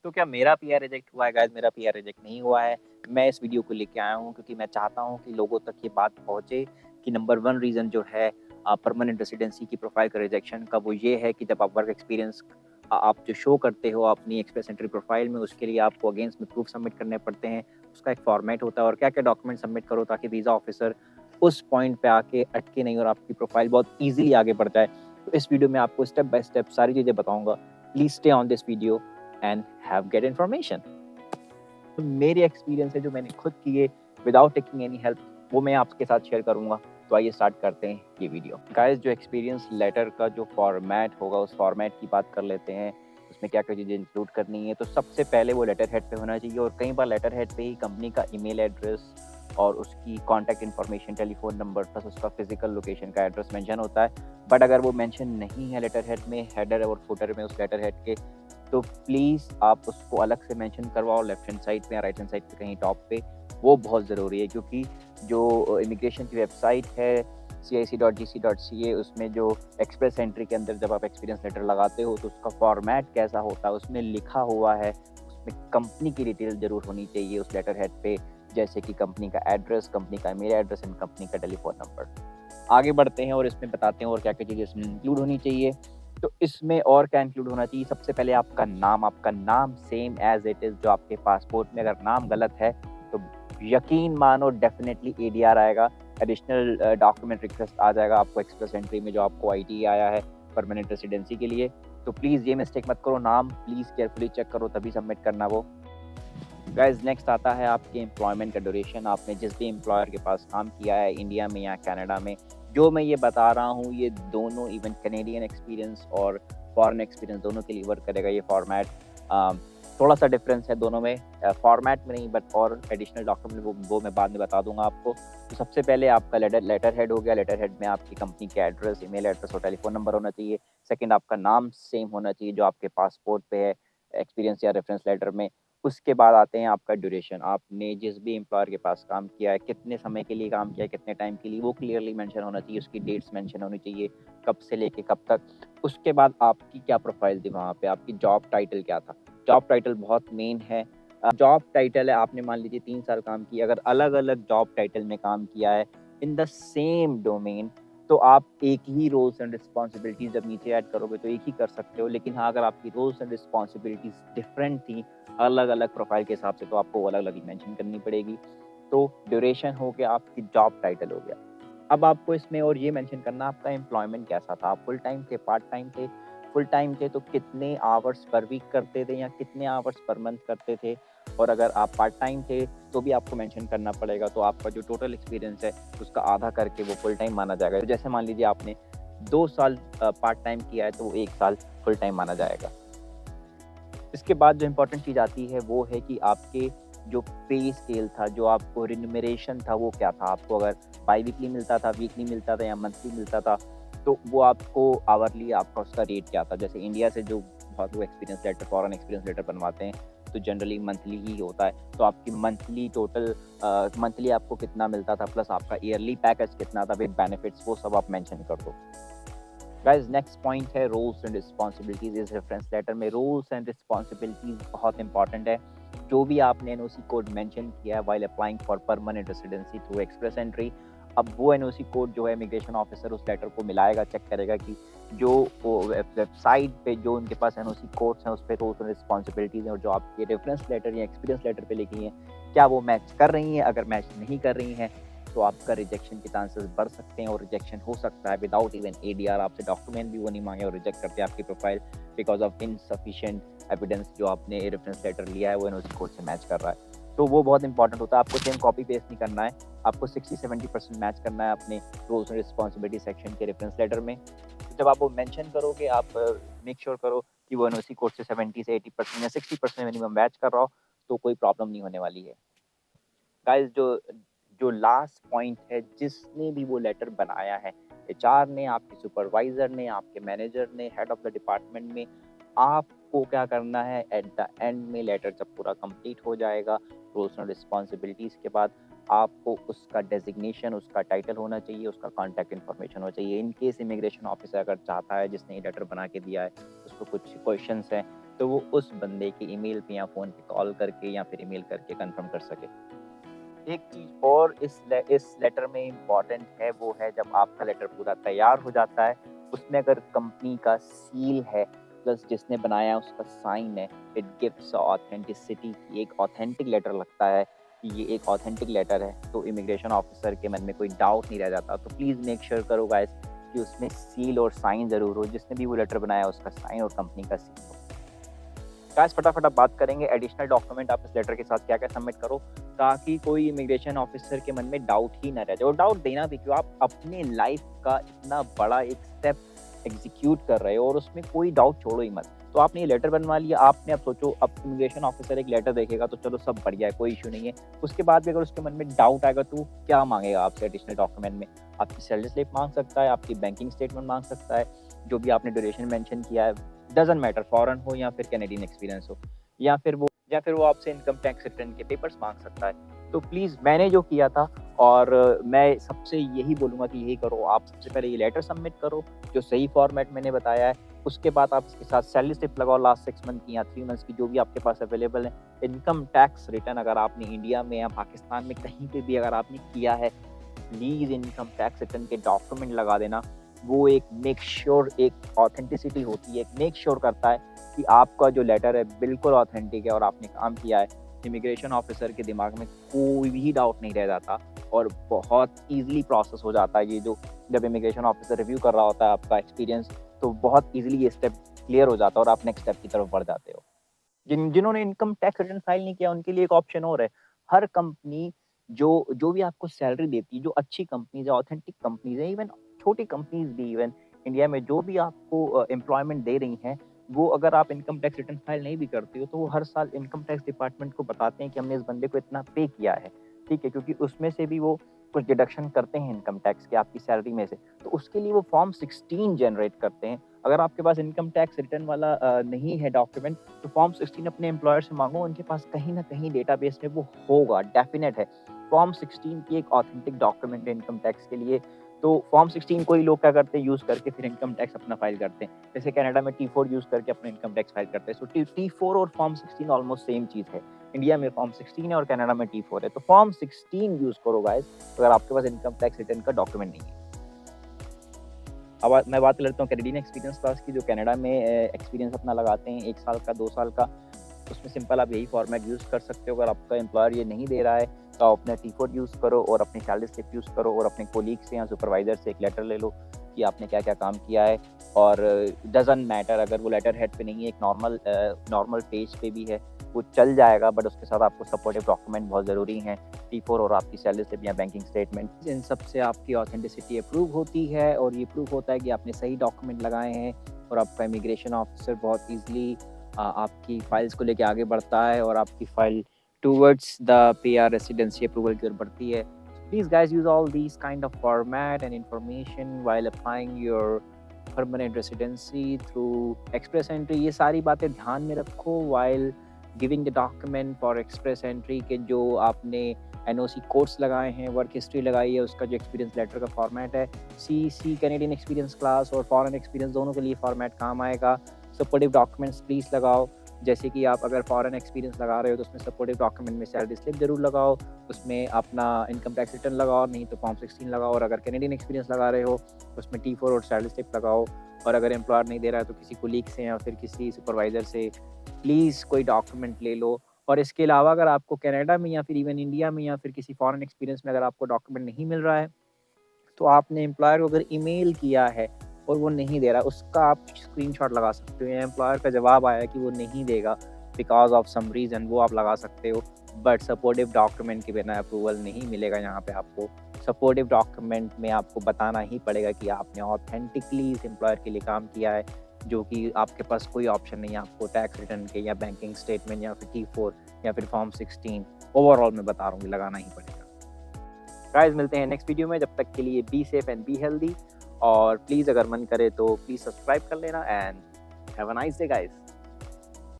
तो क्या मेरा पीआर रिजेक्ट हुआ है? गाइस, मेरा पीआर रिजेक्ट नहीं हुआ है। मैं इस वीडियो को लेके आया हूँ क्योंकि मैं चाहता हूँ कि लोगों तक ये बात पहुँचे कि नंबर 1 रीज़न जो है परमानेंट रेसिडेंसी की प्रोफाइल का रिजेक्शन का, वो ये है कि जब आप वर्क एक्सपीरियंस आप जो शो करते हो अपनी एक्सप्रेस एंट्री प्रोफाइल में, उसके लिए आपको अगेंस्ट में प्रूफ सबमिट करने पड़ते हैं। उसका एक फॉर्मेट होता है और क्या-क्या डॉक्यूमेंट सबमिट करो ताकि वीज़ा ऑफिसर उस पॉइंट पे आके अटके नहीं और आपकी प्रोफाइल बहुत ईज़िली आगे बढ़ जाए। तो इस वीडियो में आपको स्टेप बाय स्टेप सारी चीज़ें बताऊँगा। Please stay on this video and have get information. तो मेरे एक्सपीरियंस है जो मैंने खुद किए विदाउट टेकिंग एनी हेल्प, वो मैं आपके साथ शेयर करूँगा। तो आइए स्टार्ट करते हैं ये वीडियो। गाइस, जो एक्सपीरियंस लेटर का जो फॉर्मेट होगा उस फॉर्मेट की बात कर लेते हैं। उसमें क्या-क्या चीज़ें इंक्लूड करनी है। तो सबसे पहले वो लेटर हेड पे होना चाहिए और कई बार लेटर हेड पे ही कंपनी का ईमेल एड्रेस और उसकी contact information, telephone number plus उसका फिज़िकल लोकेशन का एड्रेस मेंशन होता है। बट अगर वो मेंशन नहीं है लेटर हेड में, हेडर और फुटर में उस लेटर हेड के, तो प्लीज़ आप उसको अलग से मेंशन करवाओ लेफ्ट हैंड साइड पे या राइट हैंड साइड पे कहीं टॉप पे। वो बहुत ज़रूरी है क्योंकि जो इमिग्रेशन की वेबसाइट है cic.gc.ca, उसमें जो एक्सप्रेस एंट्री के अंदर जब आप एक्सपीरियंस लेटर लगाते हो तो उसका फॉर्मेट कैसा होता है, उसमें लिखा हुआ है, उसमें कंपनी की डिटेल ज़रूर होनी चाहिए उस लेटर हेड पे, जैसे कि कंपनी का एड्रेस, कंपनी का ईमेल एड्रेस एंड कंपनी का टेलीफ़ोन नंबर। आगे बढ़ते हैं और इसमें बताते हैं और क्या-क्या चीज़ें इसमें इंक्लूड होनी चाहिए। तो इसमें और क्या इंक्लूड होना चाहिए, सबसे पहले आपका नाम सेम एज़ इट इज़ जो आपके पासपोर्ट में, अगर नाम गलत है तो यकीन मानो डेफ़िनिटली एडीआर आएगा, एडिशनल डॉक्यूमेंट रिक्वेस्ट आ जाएगा आपको एक्सप्रेस एंट्री में जो आपको आईटी आया है परमानेंट रेसिडेंसी के लिए। तो प्लीज़ ये मिस्टेक मत करो, नाम प्लीज़ केयरफुली चेक करो तभी सबमिट करना वो। गाइस, नेक्स्ट आता है आपके एम्प्लॉयमेंट का ड्यूरेशन। आपने जिस भी एम्प्लॉयर के पास काम किया है इंडिया में या कनाडा में, जो मैं ये बता रहा हूँ ये दोनों, इवन कैनेडियन एक्सपीरियंस और फॉरेन एक्सपीरियंस दोनों के लिए वर्क करेगा ये फॉर्मेट। थोड़ा सा डिफरेंस है दोनों में, फॉर्मेट में नहीं बट और एडिशनल डॉक्यूमेंट वो मैं बाद में बता दूंगा आपको। तो सबसे पहले आपका लेटर हेड हो गया। लेटर हेड में आपकी कंपनी के एड्रेस, ईमेल एड्रेस और टेलीफोन नंबर होना चाहिए। सेकंड, आपका नाम सेम होना चाहिए जो आपके पासपोर्ट पे है, एक्सपीरियंस या रेफरेंस लेटर में। उसके बाद आते हैं आपका ड्यूरेशन। आपने जिस भी एम्प्लॉयर के पास काम किया है, कितने समय के लिए काम किया है, कितने टाइम के लिए, वो क्लियरली मेंशन होना चाहिए। उसकी डेट्स मेंशन होनी चाहिए, कब से लेके कब तक। उसके बाद आपकी क्या प्रोफाइल थी वहाँ पे, आपकी जॉब टाइटल क्या था। जॉब टाइटल बहुत मेन है। जॉब टाइटल है, आपने मान लीजिए 3 साल काम किया, अगर अलग-अलग जॉब टाइटल में काम किया है इन द सेम डोमेन, तो आप एक ही रोल्स एंड रिस्पॉन्सिबिलिटीज़ जब नीचे ऐड करोगे तो एक ही कर सकते हो। लेकिन हाँ, अगर आपकी रोल्स एंड रिस्पॉन्सिबिलिटीज़ डिफरेंट थी अलग-अलग प्रोफाइल के हिसाब से, तो आपको वो अलग-अलग ही मेंशन करनी पड़ेगी। तो ड्यूरेशन हो गया, आपकी जॉब टाइटल हो गया। अब आपको इसमें और ये मेंशन करना आपका एम्प्लॉयमेंट कैसा था, आप फुल टाइम थे, पार्ट टाइम थे। फुल टाइम थे तो कितने आवर्स पर वीक करते थे या कितने आवर्स पर मंथ करते थे, और अगर आप पार्ट टाइम थे तो भी आपको मेंशन करना पड़ेगा। तो आपका जो टोटल एक्सपीरियंस है उसका आधा करके वो फुल टाइम माना जाएगा। तो जैसे मान लीजिए आपने 2 साल पार्ट टाइम किया है तो वो 1 साल फुल टाइम माना जाएगा। इसके बाद जो इम्पोर्टेंट चीज़ आती है वो है कि आपके जो पे स्केल था, जो आपको रिम्यूनरेशन था वो क्या था? आपको अगर बाई वीकली मिलता था, वीकली मिलता था या मंथली मिलता था, तो वो आपको आवरली आपका उसका रेट क्या था? जैसे इंडिया से जो बहुत लोग experience letter, foreign experience letter बनवाते हैं, तो जनरली मंथली ही होता है। तो आपकी मंथली टोटल मंथली आपको कितना मिलता था प्लस आपका ईयरली पैकेज कितना था विद बेनिफिट्स, वो सब आप मेंशन कर दो। गाइस, नेक्स्ट पॉइंट है रोल्स एंड रिस्पॉन्सिबिलिटीज। इस रेफरेंस लेटर में रोल्स एंड रिस्पॉन्सिबिलिटीज बहुत इंपॉर्टेंट है। जो भी आपने एनओसी कोड मेंशन किया है while applying for permanent residency through express entry, अब वो एनओसी कोड जो है इमिग्रेशन ऑफिसर उस लेटर को मिलाएगा, चेक करेगा कि जो वेबसाइट पे जो उनके पास एनओसी कोड्स हैं उस पर रोल्स एंड रिस्पॉन्सिबिलिटीज हैं और जो आपके रेफरेंस लेटर या एक्सपीरियंस लेटर पे लिखी हैं क्या वो मैच कर रही हैं। अगर मैच नहीं कर रही हैं तो आपका रिजेक्शन के चांसेस बढ़ सकते हैं और रिजेक्शन हो सकता है विदाउट इवन एडीआर। आपसे डॉक्यूमेंट भी वो नहीं मांगे और रिजेक्ट करते हैं आपकी profile because of insufficient evidence. जो आपने रेफरेंस लेटर लिया है वो एनओसी कोड से मैच कर रहा है, तो वो बहुत इंपॉर्टेंट होता है। आपको सेम कॉपी पेस्ट नहीं करना है, आपको 60-70% मैच करना है अपने रोल्स एंड रिस्पॉन्सिबिलिटी सेक्शन के रेफरेंस लेटर में। तो जब आप वो मेंशन करोगे, आप मेक श्योर करो कि वो एनओसी कोड से 70 से 80% या 60% मिनिमम मैच कर रहा हो, तो कोई प्रॉब्लम नहीं होने वाली है। गाइस, जो जो लास्ट पॉइंट है, जिसने भी वो लेटर बनाया है, एचआर ने, आपके सुपरवाइजर ने, आपके मैनेजर ने, हेड ऑफ द डिपार्टमेंट में, आपको क्या करना है एट द एंड में, लेटर जब पूरा कंप्लीट हो जाएगा रोल्स एंड रिस्पॉन्सिबिलिटीज के बाद, आपको उसका डेजिग्नेशन, उसका टाइटल होना चाहिए, उसका कॉन्टैक्ट इन्फॉर्मेशन होना चाहिए। इन केस इमिग्रेशन ऑफिसर अगर चाहता है, जिसने ये लेटर बना के दिया है, उसको कुछ क्वेश्चंस हैं तो वो उस बंदे के ईमेल पे या फ़ोन पे कॉल करके या फिर ईमेल करके कंफर्म कर सके। एक चीज़ और इस लेटर में इम्पोर्टेंट है, वो है जब आपका लेटर पूरा तैयार हो जाता है, उसमें अगर कंपनी का सील है प्लस जिसने बनाया है उसका साइन है, इट गिव्स ऑथेंटिसिटी की एक ऑथेंटिक लेटर लगता है कि ये एक ऑथेंटिक लेटर है, तो इमिग्रेशन ऑफिसर के मन में कोई डाउट नहीं रह जाता। तो प्लीज़ मेक श्योर करो गाइस कि उसमें सील और साइन ज़रूर हो, जिसने भी वो लेटर बनाया उसका साइन और कंपनी का सील हो। गाइस फटाफट अब बात करेंगे एडिशनल डॉक्यूमेंट आप इस लेटर के साथ क्या-क्या सबमिट करो, ताकि कोई इमिग्रेशन ऑफिसर के मन में डाउट ही ना रह जाए। और डाउट देना भी क्यों, आप अपने लाइफ का इतना बड़ा एक स्टेप एग्जीक्यूट कर रहे हो और उसमें कोई डाउट छोड़ो ही मत। तो आपने ये लेटर बनवा लिया, आपने अब सोचो अब इमिग्रेशन ऑफिसर एक लेटर देखेगा तो चलो सब बढ़िया है, कोई इश्यू नहीं है। उसके बाद भी अगर उसके मन में डाउट आएगा तो क्या माँगेगा आपसे एडिशनल डॉक्यूमेंट में? आपकी सैलरी स्लिप माँग सकता है, आपकी बैंकिंग स्टेटमेंट माँग सकता है, जो भी आपने ड्यूरेशन मेंशन किया है, डज़न्ट मैटर फॉरेन हो या फिर कैनेडियन एक्सपीरियंस हो, या फिर वो आपसे इनकम टैक्स रिटर्न के पेपर्स माँग सकता है। तो प्लीज़ मैंने जो किया था और मैं सबसे यही बोलूँगा कि यही करो, आप सबसे पहले ये लेटर सबमिट करो, जो सही फॉर्मेट मैंने बताया है। उसके बाद आप इसके साथ सैलरी स्लिप लगाओ लास्ट 6 मंथ की या 3 मंथ्स की, जो भी आपके पास अवेलेबल है। इनकम टैक्स रिटर्न अगर आपने इंडिया में या पाकिस्तान में कहीं पे भी अगर आपने किया है, प्लीज़ इनकम टैक्स रिटर्न के डॉक्यूमेंट लगा देना। वो एक मेक श्योर एक ऑथेंटिसिटी होती है, एक मेक श्योर करता है कि आपका जो लेटर है बिल्कुल ऑथेंटिक है और आपने काम किया है। इमिग्रेशन ऑफिसर के दिमाग में कोई भी डाउट नहीं रह जाता और बहुत ईज़िली प्रोसेस हो जाता है ये जो जब इमिग्रेशन ऑफिसर रिव्यू कर रहा होता है आपका एक्सपीरियंस, तो बहुत ईज़िली ये स्टेप क्लियर हो जाता है और आप नेक्स्ट स्टेप की तरफ बढ़ जाते हो। जिन्होंने इनकम टैक्स रिटर्न फाइल नहीं किया उनके लिए एक ऑप्शन और है। हर कंपनी जो जो भी आपको सैलरी देती है, जो अच्छी कंपनीज़ है, ऑथेंटिक कंपनीज़ है, इवन छोटी कंपनीज़ भी इवन इंडिया में जो भी आपको एम्प्लॉयमेंट दे रही हैं, वो अगर आप इनकम टैक्स रिटर्न फाइल नहीं भी करते हो, तो वो हर साल इनकम टैक्स डिपार्टमेंट को बताते हैं कि हमने इस बंदे को इतना पे किया है, ठीक है? क्योंकि उसमें से भी वो कुछ डिडक्शन करते हैं इनकम टैक्स के आपकी सैलरी में से, तो उसके लिए वो फॉर्म 16 जनरेट करते हैं। अगर आपके पास इनकम टैक्स रिटर्न वाला नहीं है डॉक्यूमेंट, तो फॉर्म 16 अपने एम्प्लॉयर से माँगो, उनके पास कहीं न कहीं डेटाबेस में वो होगा, डेफ़िनेट है। फॉर्म 16 की एक ऑथेंटिक डॉक्यूमेंट है इनकम टैक्स के लिए, तो फॉर्म 16 को ही लोग क्या करते हैं यूज़ करके फिर इनकम टैक्स अपना फाइल करते हैं। जैसे कनाडा में T4 यूज़ करके अपना इनकम टैक्स फाइल करते हैं। सो T4 और फॉर्म 16 ऑलमोस्ट सेम चीज़ है। इंडिया में फॉर्म 16 है और कनाडा में T4 है। तो फॉर्म 16 यूज़ करो गाइज़, अगर आपके पास इनकम टैक्स रिटर्न का डॉक्यूमेंट नहीं है। अब मैं बात कर लेता हूँ कैनेडियन एक्सपीरियंस क्लास की, जो कनाडा में एक्सपीरियंस अपना लगाते हैं 1 साल का, 2 साल का। उसमें सिंपल आप यही फॉर्मेट यूज़ कर सकते हो। अगर आपका एम्प्लॉयर ये नहीं दे रहा है, तो आप अपना T4 यूज़ करो और अपनी सैलरी स्लिप यूज़ करो और अपने कोलीग से या सुपरवाइज़र से एक लेटर ले लो कि आपने क्या-क्या काम किया है। और डज़न्ट मैटर अगर वो लेटर हेड पे नहीं है, एक नॉर्मल पेज पे भी है, वो चल जाएगा, बट उसके साथ आपको सपोर्टिव डॉक्यूमेंट बहुत ज़रूरी हैं। T4 और आपकी सैलरी स्लिप या बैंकिंग स्टेटमेंट, इन सब से आपकी ऑथेंटिसिटी अप्रूव होती है और ये प्रूव होता है कि आपने सही डॉक्यूमेंट लगाए हैं और आपका इमिग्रेशन ऑफिसर बहुत ईज़िली आपकी फाइल्स को लेके आगे बढ़ता है और आपकी file towards the PR residency approval की ओर बढ़ती है। Please guys use all these kind of format and information while applying your permanent residency through express entry. ये सारी बातें ध्यान में रखो while giving the document for express entry के जो आपने एनओसी कोर्स लगाए हैं, वर्क हिस्ट्री लगाई है, उसका जो एक्सपीरियंस लेटर का फॉर्मेट है, सीसी कैनेडियन एक्सपीरियंस क्लास और फॉरेन एक्सपीरियंस दोनों के लिए फॉर्मेट काम आएगा। सपोर्टिव डॉक्यूमेंट्स प्लीज़ लगाओ, जैसे कि आप अगर फॉरेन एक्सपीरियंस लगा रहे हो तो उसमें सपोर्टिव डॉक्यूमेंट में सैलरी स्लिप ज़रूर लगाओ, उसमें अपना इनकम टैक्स रिटर्न लगाओ, नहीं तो फॉर्म 16 लगाओ। और अगर कैनेडियन एक्सपीरियंस लगा रहे हो तो उसमें T4 और सैलरी स्लिप लगाओ। और अगर एम्प्लॉयर नहीं दे रहा है तो किसी कोलीग से या फिर किसी सुपरवाइज़र से प्लीज़ कोई डॉक्यूमेंट ले लो। और इसके अलावा अगर आपको कनाडा में या फिर इवन इंडिया में या फिर किसी फॉरेन एक्सपीरियंस में अगर आपको डॉक्यूमेंट नहीं मिल रहा है, तो आपने एम्प्लॉयर को अगर ईमेल किया है और वो नहीं दे रहा, उसका आप स्क्रीनशॉट लगा सकते हो या एम्प्लॉयर का जवाब आया कि वो नहीं देगा बिकॉज़ ऑफ सम रीज़न, वो आप लगा सकते हो। बट सपोर्टिव डॉक्यूमेंट के बिना अप्रूवल नहीं मिलेगा यहाँ पे आपको। सपोर्टिव डॉक्यूमेंट में आपको बताना ही पड़ेगा कि आपने ऑथेंटिकली इस एम्प्लॉयर के लिए काम किया है, जो कि आपके पास कोई ऑप्शन नहीं है आपको टैक्स रिटर्न के या बैंकिंग स्टेटमेंट या फिर T4 या फिर फॉर्म 16 ओवरऑल मैं बता रहा हूँ कि लगाना ही पड़ेगा। गाइस मिलते हैं नेक्स्ट वीडियो में, जब तक के लिए be safe and be healthy. और प्लीज़ अगर मन करे तो प्लीज़ सब्सक्राइब कर लेना and have a nice day guys.